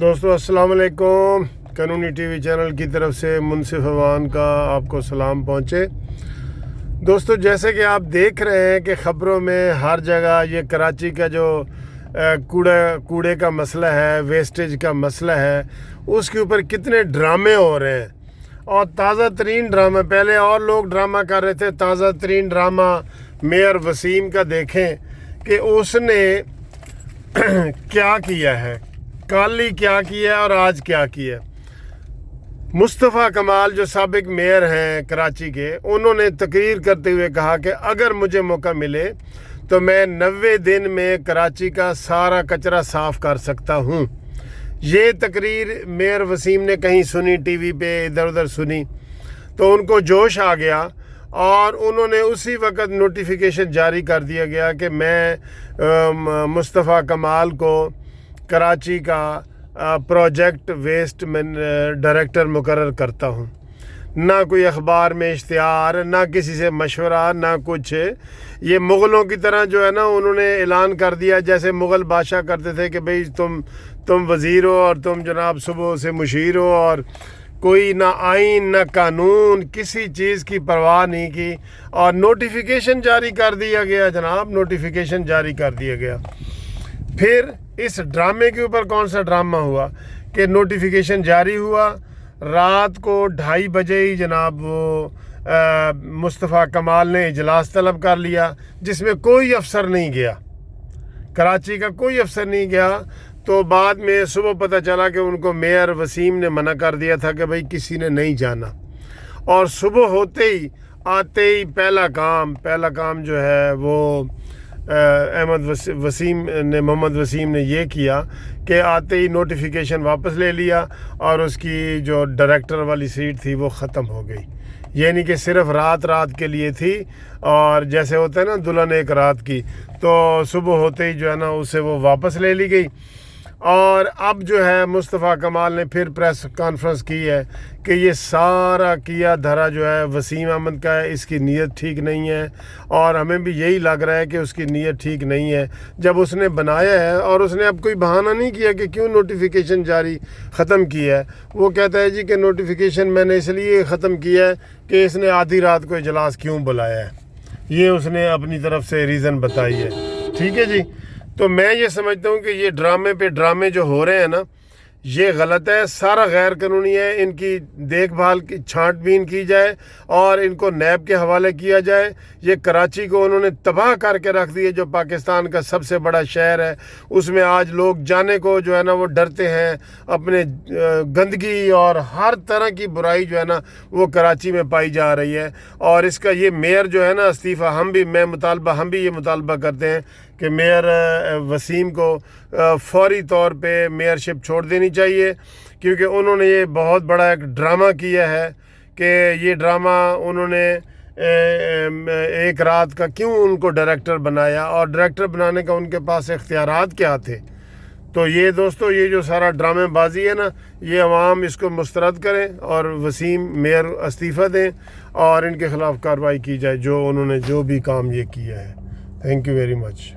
دوستو السلام علیکم۔ قانونی ٹی وی چینل کی طرف سے منصف اوان کا آپ کو سلام پہنچے۔ دوستو جیسے کہ آپ دیکھ رہے ہیں کہ خبروں میں ہر جگہ یہ کراچی کا جو کوڑے کا مسئلہ ہے، ویسٹیج کا مسئلہ ہے، اس کے اوپر کتنے ڈرامے ہو رہے ہیں۔ اور تازہ ترین ڈرامہ، پہلے اور لوگ ڈرامہ کر رہے تھے، تازہ ترین ڈرامہ میئر وسیم کا دیکھیں کہ اس نے کیا کیا ہے، کل ہی کیا کیا ہے اور آج کیا کیا ہے۔ مصطفیٰ کمال جو سابق میئر ہیں کراچی کے، انہوں نے تقریر کرتے ہوئے کہا کہ اگر مجھے موقع ملے تو میں 90 دن میں کراچی کا سارا کچرا صاف کر سکتا ہوں۔ یہ تقریر میئر وسیم نے کہیں سنی، ٹی وی پہ ادھر ادھر سنی تو ان کو جوش آ گیا اور انہوں نے اسی وقت نوٹیفیکیشن جاری کر دیا گیا کہ میں مصطفیٰ کمال کو کراچی کا پروجیکٹ ویسٹ ڈائریکٹر مقرر کرتا ہوں۔ نہ کوئی اخبار میں اشتہار، نہ کسی سے مشورہ، نہ کچھ۔ یہ مغلوں کی طرح جو ہے نا، انہوں نے اعلان کر دیا جیسے مغل بادشاہ کرتے تھے کہ بھئی تم وزیر ہو اور تم جناب صبح سے مشیر ہو، اور کوئی نہ آئین نہ قانون، کسی چیز کی پرواہ نہیں کی، اور نوٹیفیکیشن جاری کر دیا گیا جناب، نوٹیفیکیشن جاری کر دیا گیا۔ پھر اس ڈرامے کے اوپر کون سا ڈرامہ ہوا کہ نوٹیفیکیشن جاری ہوا، رات کو 2:30 بجے ہی جناب وہ مصطفیٰ کمال نے اجلاس طلب کر لیا، جس میں کوئی افسر نہیں گیا، کراچی کا کوئی افسر نہیں گیا۔ تو بعد میں صبح پتہ چلا کہ ان کو میئر وسیم نے منع کر دیا تھا کہ بھئی کسی نے نہیں جانا، اور صبح ہوتے ہی آتے ہی پہلا کام جو ہے وہ محمد وسیم نے یہ کیا کہ آتے ہی نوٹیفیکیشن واپس لے لیا اور اس کی جو ڈائریکٹر والی سیٹ تھی وہ ختم ہو گئی۔ یعنی کہ صرف رات کے لیے تھی، اور جیسے ہوتا ہے نا دلہن ایک رات کی، تو صبح ہوتے ہی جو ہے نا اسے وہ واپس لے لی گئی۔ اور اب جو ہے مصطفیٰ کمال نے پھر پریس کانفرنس کی ہے کہ یہ سارا کیا دھرا جو ہے وسیم احمد کا ہے، اس کی نیت ٹھیک نہیں ہے، اور ہمیں بھی یہی لگ رہا ہے کہ اس کی نیت ٹھیک نہیں ہے جب اس نے بنایا ہے۔ اور اس نے اب کوئی بہانہ نہیں کیا کہ کیوں نوٹیفیکیشن جاری ختم کیا ہے۔ وہ کہتا ہے جی کہ نوٹیفیکیشن میں نے اس لیے ختم کیا ہے کہ اس نے آدھی رات کو اجلاس کیوں بلایا ہے، یہ اس نے اپنی طرف سے ریزن بتائی ہے۔ ٹھیک ہے جی، تو میں یہ سمجھتا ہوں کہ یہ ڈرامے پہ ڈرامے جو ہو رہے ہیں نا، یہ غلط ہے، سارا غیر قانونی ہے۔ ان کی دیکھ بھال کی چھانٹ بین کی جائے اور ان کو نیب کے حوالے کیا جائے۔ یہ کراچی کو انہوں نے تباہ کر کے رکھ دیے، جو پاکستان کا سب سے بڑا شہر ہے۔ اس میں آج لوگ جانے کو جو ہے نا وہ ڈرتے ہیں، اپنے گندگی اور ہر طرح کی برائی جو ہے نا وہ کراچی میں پائی جا رہی ہے۔ اور اس کا یہ میئر جو ہے نا استعفیٰ، ہم بھی یہ مطالبہ کرتے ہیں کہ میئر وسیم کو فوری طور پہ میئرشپ چھوڑ دینی چاہیے، کیونکہ انہوں نے یہ بہت بڑا ایک ڈرامہ کیا ہے کہ یہ ڈرامہ انہوں نے ایک رات کا کیوں ان کو ڈائریکٹر بنایا، اور ڈائریکٹر بنانے کا ان کے پاس اختیارات کیا تھے۔ تو یہ دوستو، یہ جو سارا ڈرامے بازی ہے نا، یہ عوام اس کو مسترد کریں اور وسیم میئر استعفیٰ دیں اور ان کے خلاف کارروائی کی جائے جو انہوں نے جو بھی کام یہ کیا ہے۔ Thank you very much.